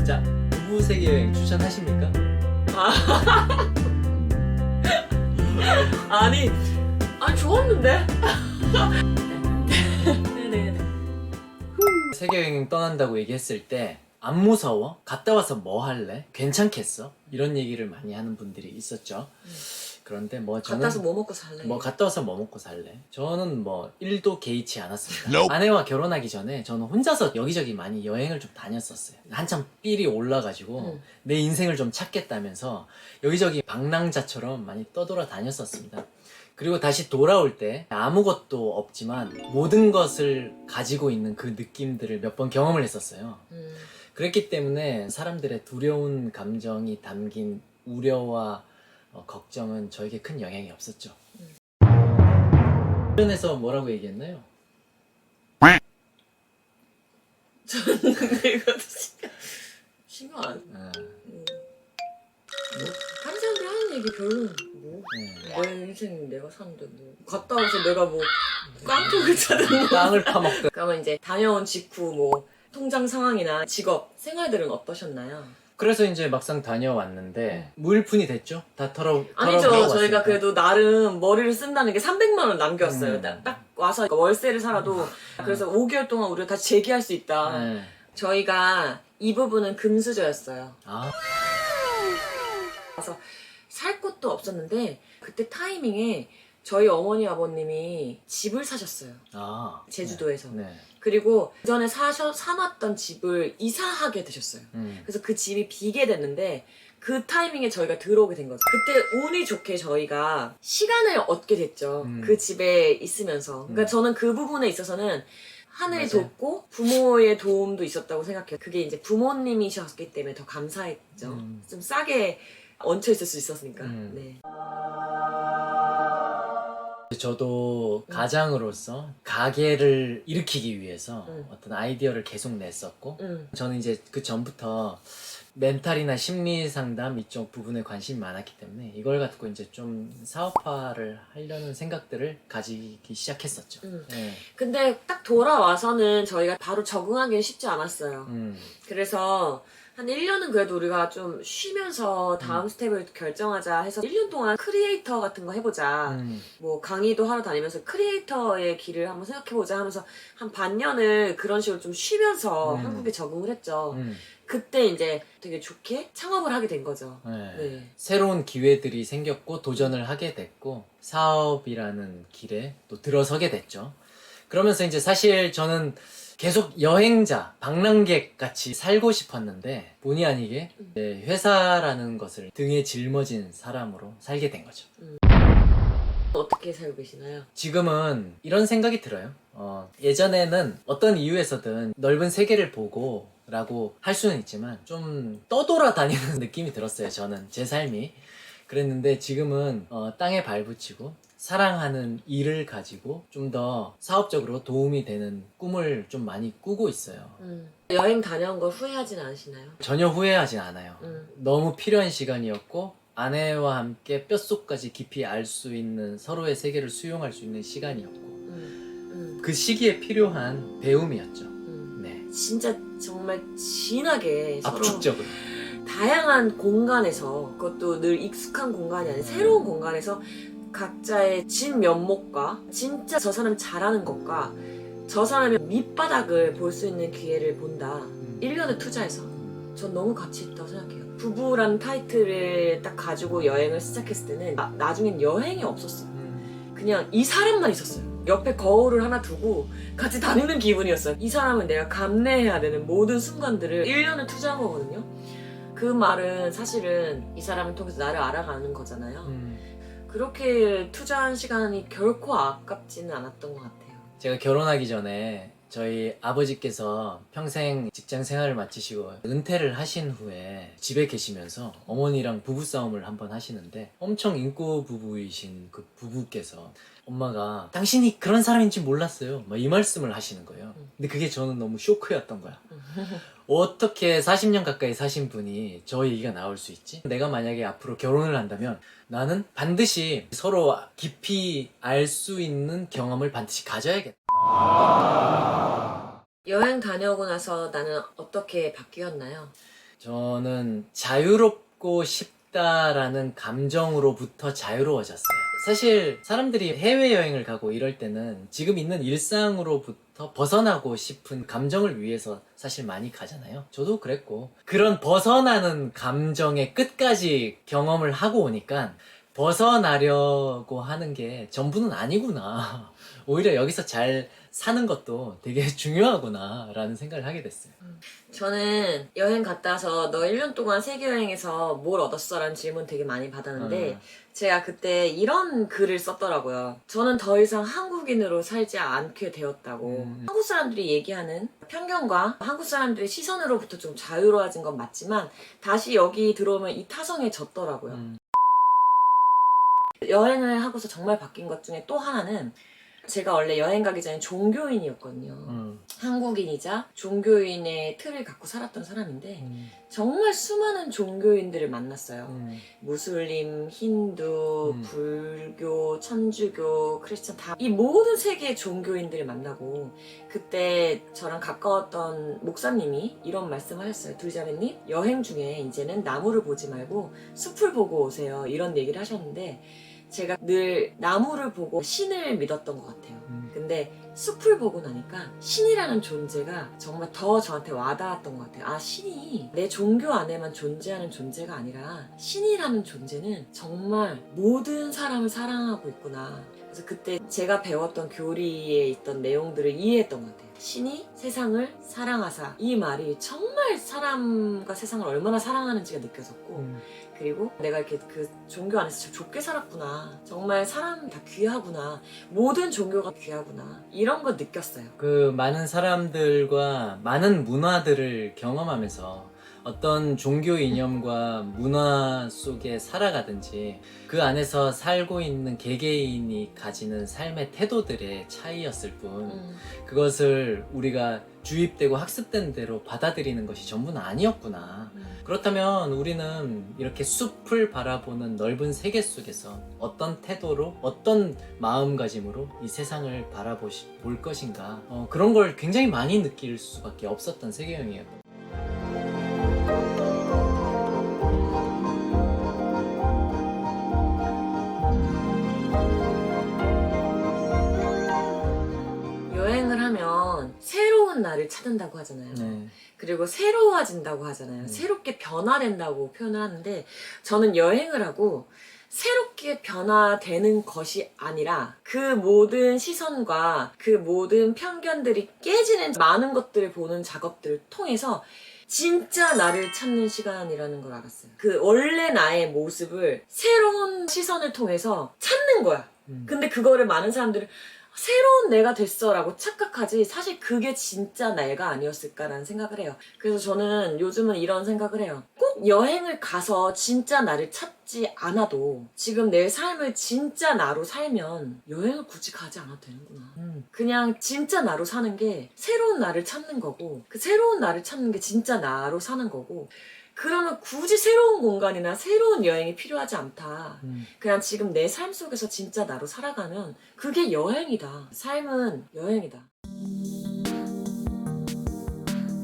자, 부부 세계여행 추천하십니까? 아니 좋았는데? 네네네. 세계여행 떠난다고 얘기했을 때 안 무서워? 갔다 와서 뭐 할래? 괜찮겠어? 이런 얘기를 많이 하는 분들이 있었죠. 그런데 뭐 저는 갔다 와서 뭐 먹고 살래? 갔다 와서 뭐 먹고 살래? 저는 뭐 1도 개의치 않았습니다. 아내와 결혼하기 전에 저는 혼자서 여기저기 많이 여행을 좀 다녔었어요. 한참 삘이 올라가지고 내 인생을 좀 찾겠다면서 여기저기 방랑자처럼 많이 떠돌아 다녔었습니다. 그리고 다시 돌아올 때 아무것도 없지만 모든 것을 가지고 있는 그 느낌들을 몇 번 경험을 했었어요. 그랬기 때문에 사람들의 두려운 감정이 담긴 우려와 걱정은 저에게 큰 영향이 없었죠. 주변에서 뭐라고 얘기했나요? 저는 이거 신경 안. 다른 사람들이 하는 얘기 별로 뭐. 내 인생 내가 사는데 뭐. 갔다 와서 내가 뭐 깡통을 차든 땅을 파먹든. 그러면 이제 다녀온 직후 뭐 통장 상황이나 직업, 생활들은 어떠셨나요? 그래서 이제 막상 다녀왔는데 무일푼이 됐죠? 다 아니죠. 털어보고 저희가 왔으니까. 그래도 나름 머리를 쓴다는 게 300만 원 남겼어요. 딱 와서 월세를 살아도 그래서 5개월 동안 우리가 다시 재기할 수 있다. 네. 저희가 이 부분은 금수저였어요. 아, 그래서 살 곳도 없었는데 그때 타이밍에 저희 어머니 아버님이 집을 사셨어요. 아, 제주도에서. 네. 그리고 그전에 사놨던 집을 이사하게 되셨어요. 그래서 그 집이 비게 됐는데 그 타이밍에 저희가 들어오게 된 거죠. 그때 운이 좋게 저희가 시간을 얻게 됐죠. 그 집에 있으면서. 그러니까 저는 그 부분에 있어서는 하늘이 맞아요. 돕고 부모의 도움도 있었다고 생각해요. 그게 이제 부모님이셨기 때문에 더 감사했죠. 좀 싸게 얹혀 있을 수 있었으니까. 네. 저도 가장으로서 가게를 일으키기 위해서 어떤 아이디어를 계속 냈었고 저는 이제 그 전부터 멘탈이나 심리 상담 이쪽 부분에 관심이 많았기 때문에 이걸 갖고 이제 좀 사업화를 하려는 생각들을 가지기 시작했었죠. 네. 근데 딱 돌아와서는 저희가 바로 적응하기는 쉽지 않았어요. 그래서 한 1년은 그래도 우리가 좀 쉬면서 다음 스텝을 결정하자 해서 1년 동안 크리에이터 같은 거 해보자. 뭐 강의도 하러 다니면서 크리에이터의 길을 한번 생각해보자 하면서 한 반년을 그런 식으로 좀 쉬면서 한국에 적응을 했죠. 그때 이제 되게 좋게 창업을 하게 된 거죠. 네. 네. 새로운 기회들이 생겼고 도전을 하게 됐고 사업이라는 길에 또 들어서게 됐죠. 그러면서 이제 사실 저는 계속 여행자, 방랑객 같이 살고 싶었는데 본의 아니게 이제 회사라는 것을 등에 짊어진 사람으로 살게 된 거죠. 어떻게 살고 계시나요? 지금은 이런 생각이 들어요. 예전에는 어떤 이유에서든 넓은 세계를 보고 라고 할 수는 있지만 좀 떠돌아다니는 느낌이 들었어요. 저는 제 삶이 그랬는데 지금은 땅에 발붙이고 사랑하는 일을 가지고 좀 더 사업적으로 도움이 되는 꿈을 좀 많이 꾸고 있어요. 여행 다녀온 걸 후회하진 않으시나요? 전혀 후회하진 않아요. 너무 필요한 시간이었고 아내와 함께 뼛속까지 깊이 알 수 있는 서로의 세계를 수용할 수 있는 시간이었고 그 시기에 필요한 배움이었죠. 네. 진짜 정말 진하게 서로 압축적으로. 다양한 공간에서 그것도 늘 익숙한 공간이 아닌 새로운 공간에서 각자의 진 면목과 진짜 저 사람이 잘하는 것과 저 사람의 밑바닥을 볼 수 있는 기회를 본다. 1년을 투자해서 전 너무 가치 있다고 생각해요. 부부라는 타이틀을 딱 가지고 여행을 시작했을 때는 나중엔 여행이 없었어요. 그냥 이 사람만 있었어요. 옆에 거울을 하나 두고 같이 다니는 기분이었어요. 이 사람은 내가 감내해야 되는 모든 순간들을 1년을 투자한 거거든요. 그 말은 사실은 이 사람을 통해서 나를 알아가는 거잖아요. 그렇게 투자한 시간이 결코 아깝지는 않았던 것 같아요. 제가 결혼하기 전에 저희 아버지께서 평생 직장 생활을 마치시고 은퇴를 하신 후에 집에 계시면서 어머니랑 부부싸움을 한번 하시는데 엄청 인고 부부이신 그 부부께서 엄마가 당신이 그런 사람인지 몰랐어요 막 이 말씀을 하시는 거예요. 근데 그게 저는 너무 쇼크였던 거야. 어떻게 40년 가까이 사신 분이 저 얘기가 나올 수 있지? 내가 만약에 앞으로 결혼을 한다면 나는 반드시 서로 깊이 알 수 있는 경험을 반드시 가져야겠다. 여행 다녀오고 나서 나는 어떻게 바뀌었나요? 저는 자유롭고 싶다라는 감정으로부터 자유로워졌어요. 사실 사람들이 해외여행을 가고 이럴 때는 지금 있는 일상으로부터 벗어나고 싶은 감정을 위해서 사실 많이 가잖아요. 저도 그랬고, 그런 벗어나는 감정의 끝까지 경험을 하고 오니까 벗어나려고 하는 게 전부는 아니구나. 오히려 여기서 잘 사는 것도 되게 중요하구나 라는 생각을 하게 됐어요. 저는 여행 갔다 와서 너 1년 동안 세계 여행에서 뭘 얻었어? 라는 질문 되게 많이 받았는데 제가 그때 이런 글을 썼더라고요. 저는 더 이상 한국인으로 살지 않게 되었다고. 한국 사람들이 얘기하는 편견과 한국 사람들의 시선으로부터 좀 자유로워진 건 맞지만 다시 여기 들어오면 이 타성에 젖더라고요. 여행을 하고서 정말 바뀐 것 중에 또 하나는 제가 원래 여행 가기 전에 종교인이었거든요. 한국인이자 종교인의 틀을 갖고 살았던 사람인데 정말 수많은 종교인들을 만났어요. 무슬림, 힌두, 불교, 천주교, 크리스천 다 이 모든 세계의 종교인들을 만나고 그때 저랑 가까웠던 목사님이 이런 말씀을 하셨어요. 두리자매님, 여행 중에 이제는 나무를 보지 말고 숲을 보고 오세요. 이런 얘기를 하셨는데 제가 늘 나무를 보고 신을 믿었던 것 같아요. 근데 숲을 보고 나니까 신이라는 존재가 정말 더 저한테 와닿았던 것 같아요. 아, 신이 내 종교 안에만 존재하는 존재가 아니라 신이라는 존재는 정말 모든 사람을 사랑하고 있구나. 그래서 그때 제가 배웠던 교리에 있던 내용들을 이해했던 것 같아요. 신이 세상을 사랑하사, 이 말이 정말 사람과 세상을 얼마나 사랑하는지가 느껴졌고 그리고 내가 이렇게 그 종교 안에서 참 좋게 살았구나. 정말 사람이 다 귀하구나. 모든 종교가 귀하구나. 이런 거 느꼈어요. 그 많은 사람들과 많은 문화들을 경험하면서 어떤 종교 이념과 문화 속에 살아가든지 그 안에서 살고 있는 개개인이 가지는 삶의 태도들의 차이였을 뿐 그것을 우리가 주입되고 학습된 대로 받아들이는 것이 전부는 아니었구나. 그렇다면 우리는 이렇게 숲을 바라보는 넓은 세계 속에서 어떤 태도로 어떤 마음가짐으로 이 세상을 바라볼 것인가 그런 걸 굉장히 많이 느낄 수밖에 없었던 세계여행이었던 여행을 하면 새로운 나를 찾는다고 하잖아요. 그리고 새로워진다고 하잖아요. 새롭게 변화된다고 표현을 하는데 저는 여행을 하고 새롭게 변화되는 것이 아니라 그 모든 시선과 그 모든 편견들이 깨지는 많은 것들을 보는 작업들을 통해서 진짜 나를 찾는 시간이라는 걸 알았어요. 그 원래 나의 모습을 새로운 시선을 통해서 찾는 거야. 근데 그거를 많은 사람들은 새로운 내가 됐어 라고 착각하지 사실 그게 진짜 내가 아니었을까라는 생각을 해요. 그래서 저는 요즘은 이런 생각을 해요. 꼭 여행을 가서 진짜 나를 찾지 않아도 지금 내 삶을 진짜 나로 살면 여행을 굳이 가지 않아도 되는구나. 그냥 진짜 나로 사는 게 새로운 나를 찾는 거고 그 새로운 나를 찾는 게 진짜 나로 사는 거고 그러면 굳이 새로운 공간이나 새로운 여행이 필요하지 않다. 그냥 지금 내 삶 속에서 진짜 나로 살아가면 그게 여행이다. 삶은 여행이다.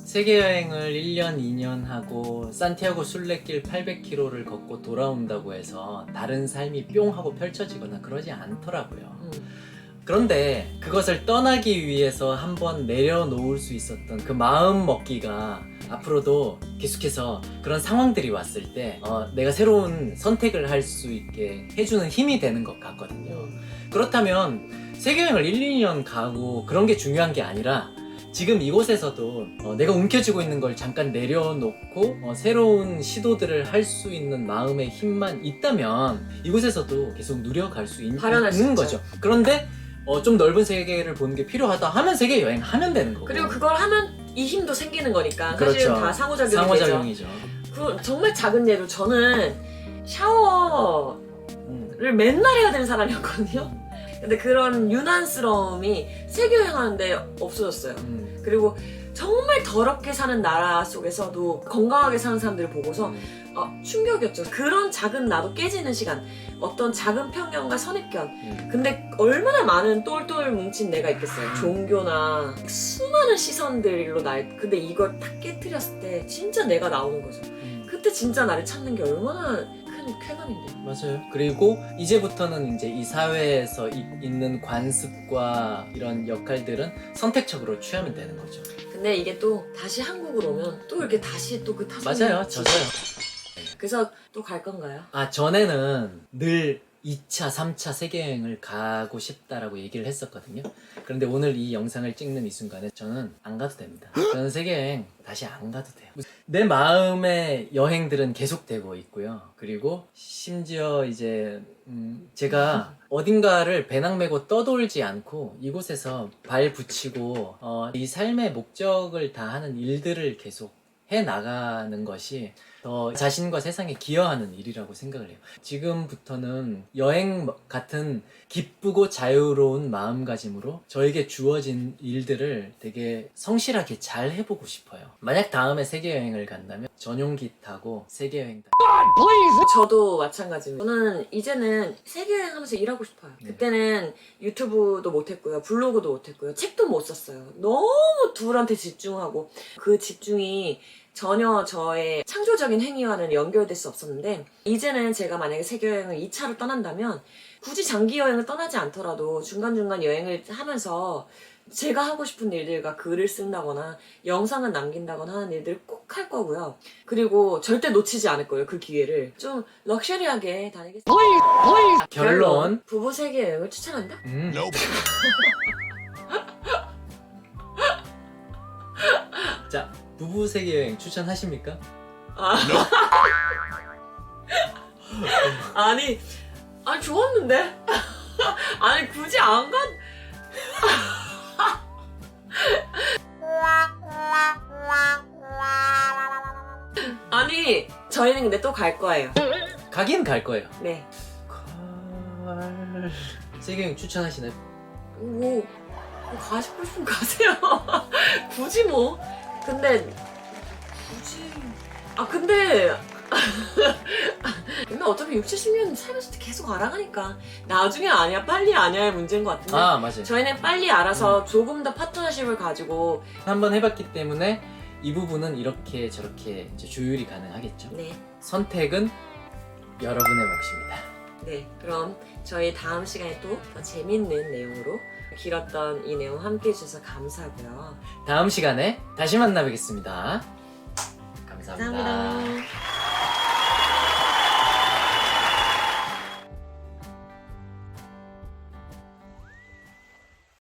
세계여행을 1년, 2년 하고 산티아고 순례길 800km를 걷고 돌아온다고 해서 다른 삶이 뿅 하고 펼쳐지거나 그러지 않더라고요. 그런데 그것을 떠나기 위해서 한번 내려놓을 수 있었던 그 마음 먹기가 앞으로도 계속해서 그런 상황들이 왔을 때 내가 새로운 선택을 할 수 있게 해주는 힘이 되는 것 같거든요. 그렇다면 세계여행을 1, 2년 가고 그런 게 중요한 게 아니라 지금 이곳에서도 내가 움켜쥐고 있는 걸 잠깐 내려놓고 새로운 시도들을 할 수 있는 마음의 힘만 있다면 이곳에서도 계속 누려갈 수 있는 거죠. 그런데 좀 넓은 세계를 보는 게 필요하다 하면 세계 여행하면 되는 거고 그리고 그걸 하면 이 힘도 생기는 거니까 그렇죠. 사실은 다 상호작용이죠. 그 정말 작은 예로 저는 샤워를 맨날 해야 되는 사람이었거든요. 근데 그런 유난스러움이 세계 여행하는데 없어졌어요. 그리고 정말 더럽게 사는 나라 속에서도 건강하게 사는 사람들을 보고서 충격이었죠. 그런 작은 나도 깨지는 시간, 어떤 작은 편견과 선입견. 근데 얼마나 많은 똘똘 뭉친 내가 있겠어요. 종교나 수많은 시선들로 근데 이걸 딱 깨뜨렸을 때 진짜 내가 나오는 거죠. 그때 진짜 나를 찾는 게 얼마나 큰 쾌감인데. 맞아요. 그리고 이제부터는 이제 이 사회에서 있는 관습과 이런 역할들은 선택적으로 취하면 되는 거죠. 근데 이게 또 다시 한국으로 오면 또 이렇게 다시 또 그 타성이 맞아요. 저도요. 그래서 또 갈 건가요? 전에는 늘 2차, 3차 세계여행을 가고 싶다라고 얘기를 했었거든요. 그런데 오늘 이 영상을 찍는 이 순간에 저는 안 가도 됩니다. 저는 세계여행 다시 안 가도 돼요. 내 마음의 여행들은 계속되고 있고요. 그리고 심지어 이제 제가 어딘가를 배낭 메고 떠돌지 않고 이곳에서 발 붙이고 이 삶의 목적을 다하는 일들을 계속 해 나가는 것이 더 자신과 세상에 기여하는 일이라고 생각을 해요. 지금부터는 여행 같은 기쁘고 자유로운 마음가짐으로 저에게 주어진 일들을 되게 성실하게 잘 해보고 싶어요. 만약 다음에 세계여행을 간다면 전용기 타고 세계여행 저도 마찬가지입니다. 저는 이제는 세계여행 하면서 일하고 싶어요. 그때는 유튜브도 못했고요. 블로그도 못했고요. 책도 못 썼어요. 너무 둘한테 집중하고 그 집중이 전혀 저의 창조적인 행위와는 연결될 수 없었는데 이제는 제가 만약에 세계여행을 2차로 떠난다면 굳이 장기 여행을 떠나지 않더라도 중간중간 여행을 하면서 제가 하고 싶은 일들과 글을 쓴다거나 영상을 남긴다거나 하는 일들을 꼭 할 거고요. 그리고 절대 놓치지 않을 거예요. 그 기회를. 좀 럭셔리하게 다니겠습니다. 결론. 부부 세계여행을 추천한다? 자, 부부 세계여행 추천하십니까? 아니 좋았는데? 아니 굳이 안 간... 아니 저희는 근데 또 갈 거예요. 가긴 갈 거예요. 네. 세계여행 추천하시나요? 뭐 가시고 싶으면 가세요. 굳이 뭐. 근데 굳이 근데 어차피 60, 70년 살면서 계속 알아가니까 나중에 아냐 빨리 아냐의 문제인 것 같은데 맞아요. 저희는 빨리 알아서 조금 더 파트너십을 가지고 한번 해봤기 때문에 이 부분은 이렇게 저렇게 이제 조율이 가능하겠죠. 네. 선택은 여러분의 몫입니다. 네, 그럼 저희 다음 시간에 또 더 재밌는 내용으로 길었던 이 내용 함께 해주셔서 감사하고요. 다음 시간에 다시 만나 뵙겠습니다. 감사합니다. 감사합니다.